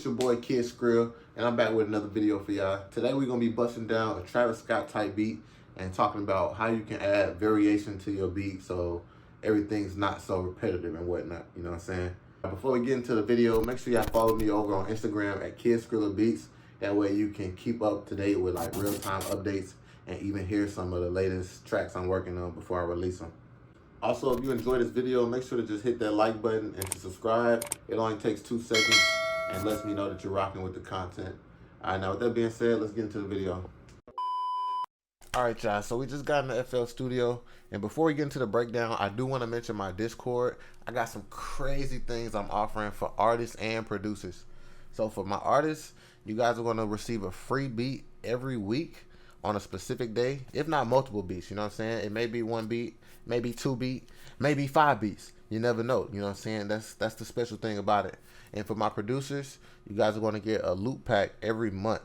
It's your boy Kid Skrilla, and I'm back with another video for y'all. Today we're gonna be busting down a Travis Scott type beat and talking about how you can add variation to your beat so everything's not so repetitive and whatnot. You know what I'm saying? Before we get into the video, make sure y'all follow me over on Instagram at Kid Skrilla Beats. That way you can keep up to date with like real-time updates and even hear some of the latest tracks I'm working on before I release them. Also, if you enjoyed this video, make sure to just hit that like button and to subscribe. It only takes 2 seconds and lets me know that you're rocking with the content. All right, now with that being said, let's get into the video. All right, y'all, so we just got in the FL Studio, and before we get into the breakdown, I do want to mention my Discord. I got some crazy things I'm offering for artists and producers. So for my artists, you guys are going to receive a free beat every week on a specific day, if not multiple beats. You know what I'm saying? It may be 1 beat, maybe 2 beat, maybe 5 beats. You never know. You know what I'm saying? That's the special thing about it. And for my producers, you guys are going to get a loop pack every month.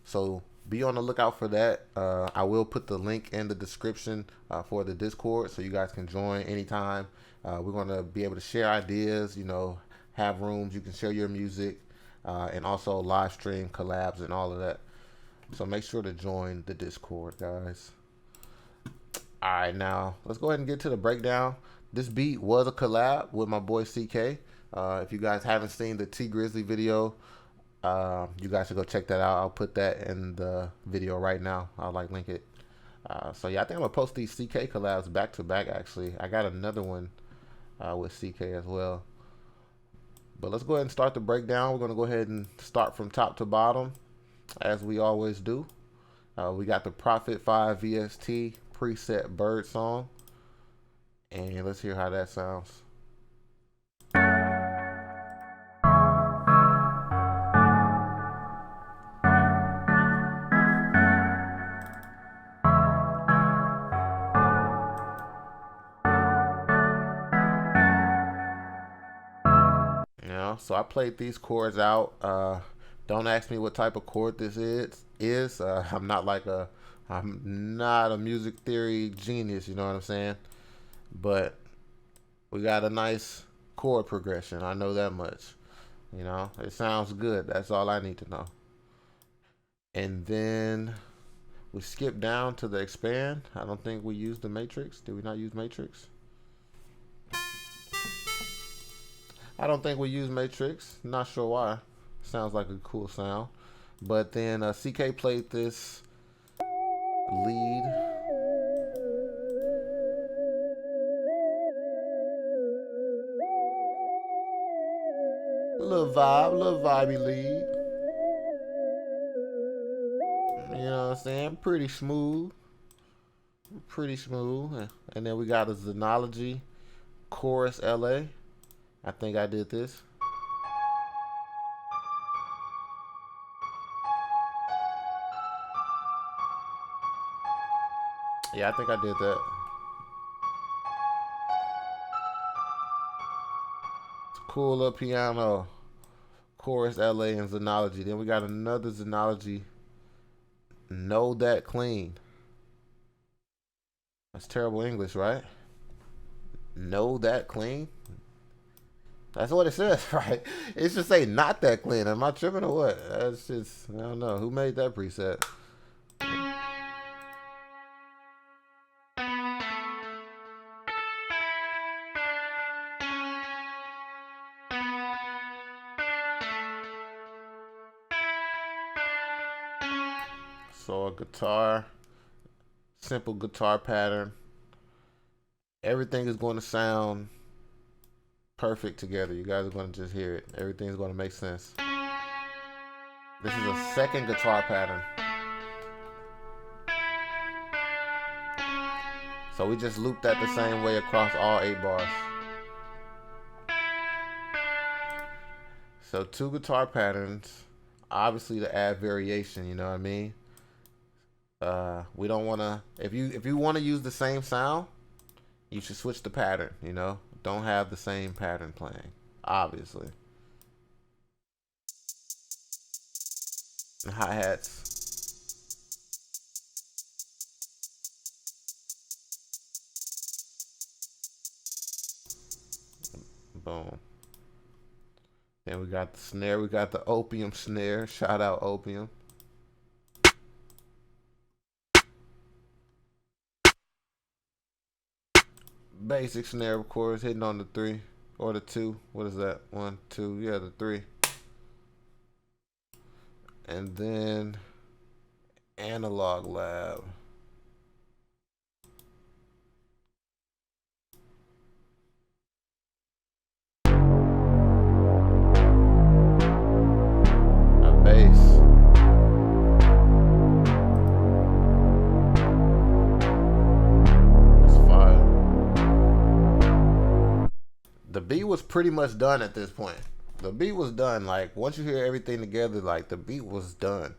So be on the lookout for that. I will put the link in the description for the Discord so you guys can join anytime. We're going to be able to share ideas, you know, have rooms. You can share your music and also live stream collabs and all of that. So make sure to join the Discord, guys. All right, now let's go ahead and get to the breakdown. This beat was a collab with my boy CK. If you guys haven't seen the T Grizzly video, you guys should go check that out. I'll put that in the video right now. I'll link it. So yeah, I think I'm gonna post these CK collabs back to back. Actually, I got another one with CK as well. But let's go ahead and start the breakdown. We're gonna go ahead and start from top to bottom, as we always do. We got the Prophet 5 VST preset bird song, and let's hear how that sounds. You know, so I played these chords out. Don't ask me what type of chord this is. I'm not a music theory genius, you know what I'm saying? But we got a nice chord progression. I know that much. You know, it sounds good. That's all I need to know. And then we skip down to the expand. I don't think we used the matrix. Did we not use matrix? I don't think we used matrix. Not sure why. Sounds like a cool sound. But then CK played this lead. Little vibey lead. You know what I'm saying? Pretty smooth. And then we got a Xenology Chorus LA. I think I did this. Yeah, I think I did that. It's a cool little piano. Chorus LA and Xenology. Then we got another Xenology. Know That Clean. That's terrible English, right? Know That Clean? That's what it says, right? It should say not that clean. Am I tripping or what? That's just, I don't know. Who made that preset? So a guitar, simple guitar pattern. Everything is going to sound perfect together. You guys are going to just hear it. Everything's going to make sense. This is a second guitar pattern. So we just looped that the same way across all 8 bars. So 2 guitar patterns, obviously to add variation, you know what I mean? We don't want to, if you want to use the same sound, you should switch the pattern, you know? Don't have the same pattern playing, obviously. Hi-hats. Boom. Then we got the snare. We got the opium snare. Shout out opium. Basic snare, of course, hitting on the 3 or the 2. What is that? 1, 2. Yeah, the 3. And then analog lab. A bass. That's fire. The beat was pretty much done at this point. The beat was done. Like once you hear everything together, like the beat was done.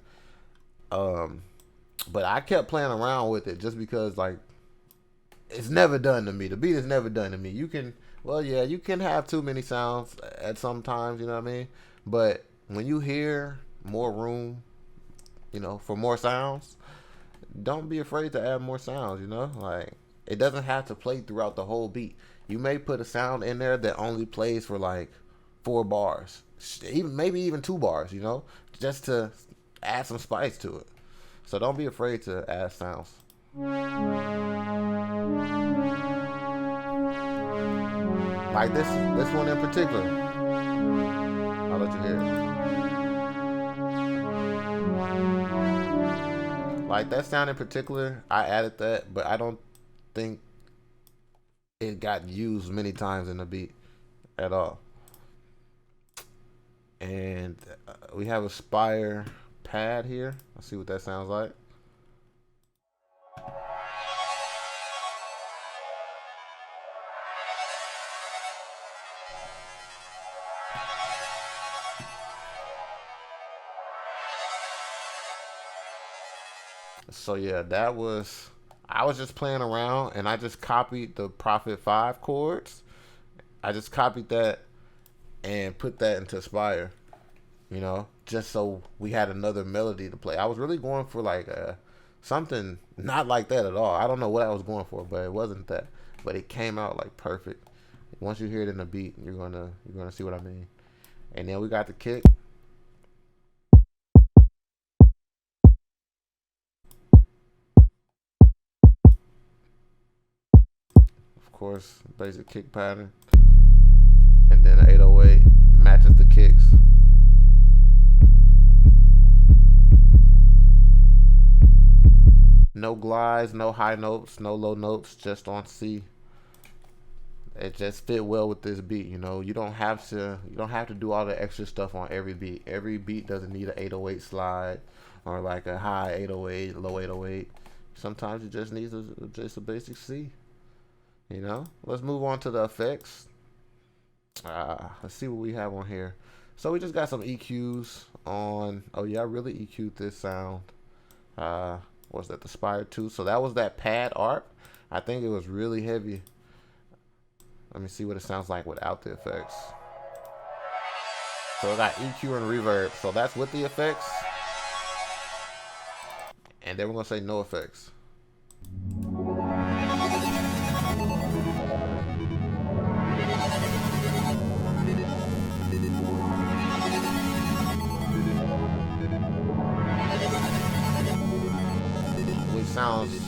Um, but I kept playing around with it just because like it's never done to me. The beat is never done to me. You can, well, yeah, you can have too many sounds at some times. You know what I mean? But when you hear more room, you know, for more sounds, don't be afraid to add more sounds. You know, like it doesn't have to play throughout the whole beat. You may put a sound in there that only plays for like 4 bars, even maybe even 2 bars. You know, just to add some spice to it. So don't be afraid to add sounds. Like this one in particular. I'll let you hear it. Like that sound in particular, I added that, but I don't think it got used many times in the beat at all. And we have a Spire pad here. Let's see what that sounds like. So yeah, that was, I was just playing around and I just copied the Prophet 5 chords. I just copied that and put that into Spire, you know, just so we had another melody to play. I was really going for like something not like that at all. I don't know what I was going for, but it wasn't that. But it came out like perfect. Once you hear it in the beat, you're gonna see what I mean. And then we got the kick. Of course, basic kick pattern. And then the 808 matches the kicks. No glides, no high notes, no low notes, just on C. It just fit well with this beat, you know. You don't have to do all the extra stuff on every beat. Every beat doesn't need an 808 slide or like a high 808, low 808. Sometimes it just needs just a basic C. You know. Let's move on to the effects. Let's see what we have on here. So we just got some EQs on. Oh yeah, I really EQ'd this sound. Was that the Spire 2? So that was that pad arc. I think it was really heavy. Let me see what it sounds like without the effects. So it got EQ and reverb. So that's with the effects. And then we're gonna say no effects. Which sounds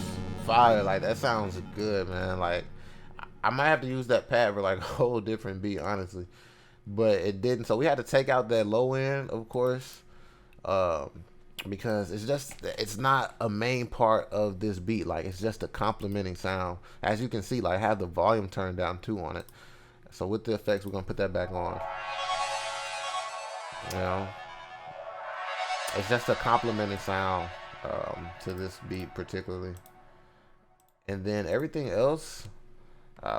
fire. Like that sounds good, man. Like I might have to use that pad for like a whole different beat, honestly. But it didn't. So we had to take out that low end, of course, um, because it's not a main part of this beat. Like it's just a complementing sound. As you can see, like I have the volume turned down too on it. So with the effects, we're gonna put that back on. You know, it's just a complementing sound to this beat particularly. And then everything else,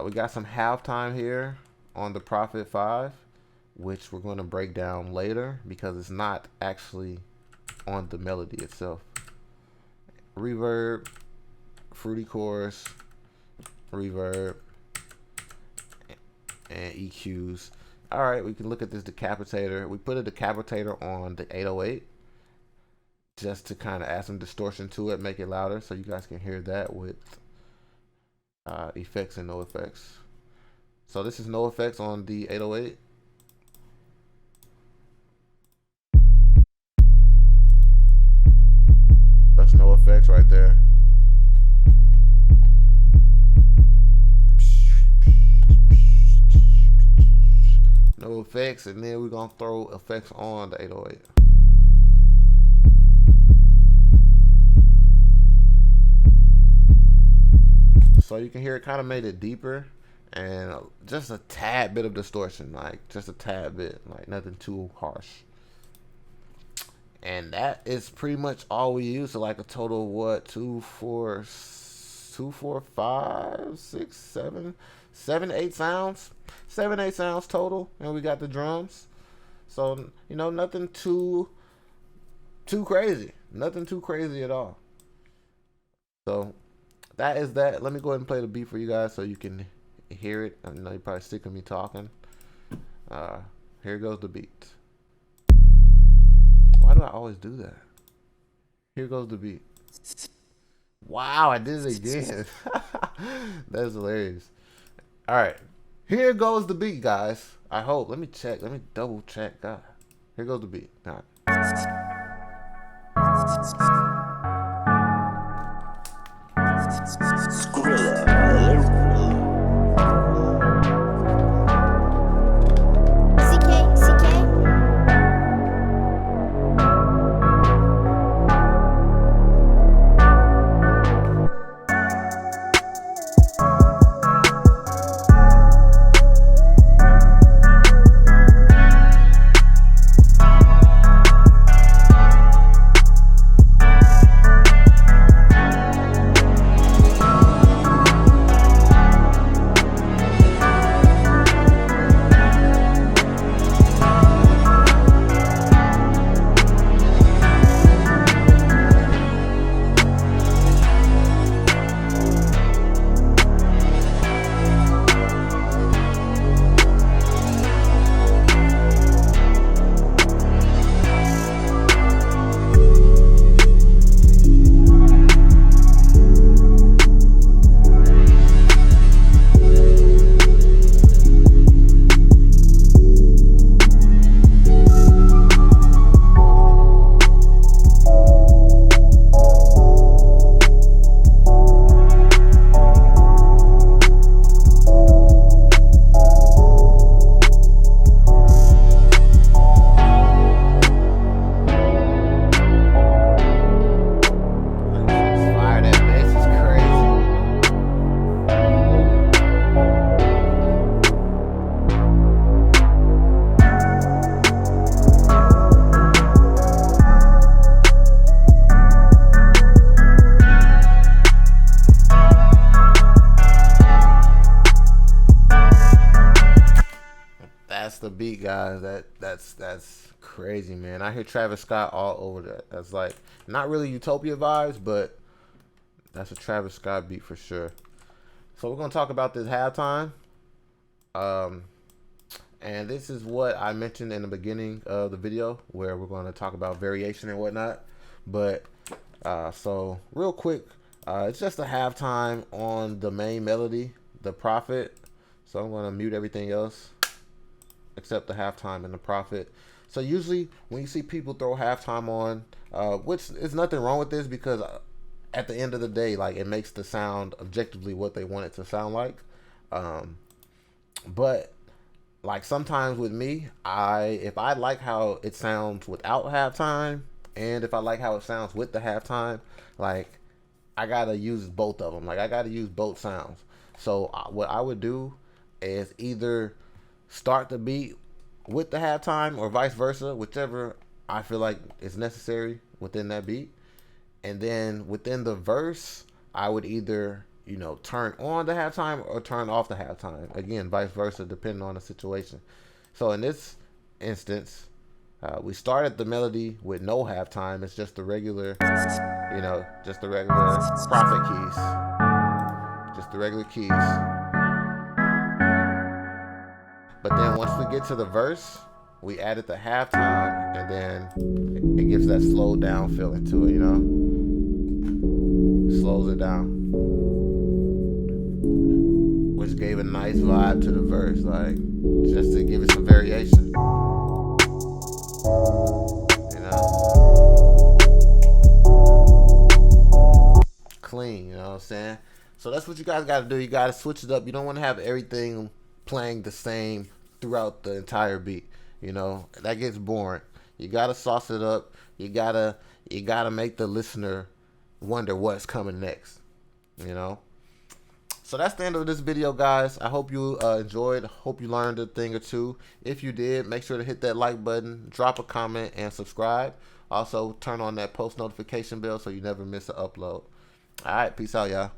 we got some halftime here on the Prophet 5, which we're going to break down later because it's not actually on the melody itself. Reverb, fruity chorus, reverb, and EQs. All right, we can look at this decapitator. We put a decapitator on the 808 just to kind of add some distortion to it, make it louder so you guys can hear that with effects and no effects. So this is no effects on the 808. effects right there. No effects, and then we're gonna throw effects on the 808. So you can hear it kind of made it deeper, and just a tad bit of distortion, like just a tad bit, like nothing too harsh. And that is pretty much all we use. So like a total of what, 2, 4, 5, 6, 7, 8 sounds, 7, 8 sounds total, and we got the drums. So you know, nothing too crazy, nothing too crazy at all. So that is that. Let me go ahead and play the beat for you guys so you can hear it. I know you're probably sick of me talking. Here goes the beat. Why do I always do that? Here goes the beat. Wow, I did it again. That's hilarious. All right, here goes the beat, guys. I hope. Let me check. Let me double check. God, here goes the beat. All right. Skrilla. The beat, guys. That's crazy, man. I hear Travis Scott all over that. That's like not really Utopia vibes, but that's a Travis Scott beat for sure. So we're gonna talk about this halftime, and this is what I mentioned in the beginning of the video, where we're going to talk about variation and whatnot. But so real quick, it's just a halftime on the main melody, the Prophet. So I'm gonna mute everything else except the halftime and the Prophet. So usually when you see people throw halftime on, which is nothing wrong with this, because at the end of the day, like, it makes the sound objectively what they want it to sound like. But like sometimes with me, if I like how it sounds without halftime, and if I like how it sounds with the halftime, like I gotta use both of them. Like I gotta use both sounds. So what I would do is either start the beat with the halftime or vice versa, whichever I feel like is necessary within that beat. And then within the verse, I would either, you know, turn on the halftime or turn off the halftime. Again, vice versa, depending on the situation. So in this instance, we started the melody with no halftime. It's just the regular, you know, just the regular Prophet keys. Just the regular keys. But then once we get to the verse, we added the halftime, and then it gives that slowed down feeling to it, you know? Slows it down. Which gave a nice vibe to the verse, like, just to give it some variation. You know? clean. You know what I'm saying? So that's what you guys got to do. You got to switch it up. You don't want to have everything playing the same throughout the entire beat. You know, that gets boring. You got to sauce it up. You gotta make the listener wonder what's coming next. You know. So that's the end of this video, guys. I hope you enjoyed. Hope you learned a thing or two. If you did, make sure to hit that like button, drop a comment, and subscribe. Also, turn on that post notification bell so you never miss an upload. All right, peace out, y'all.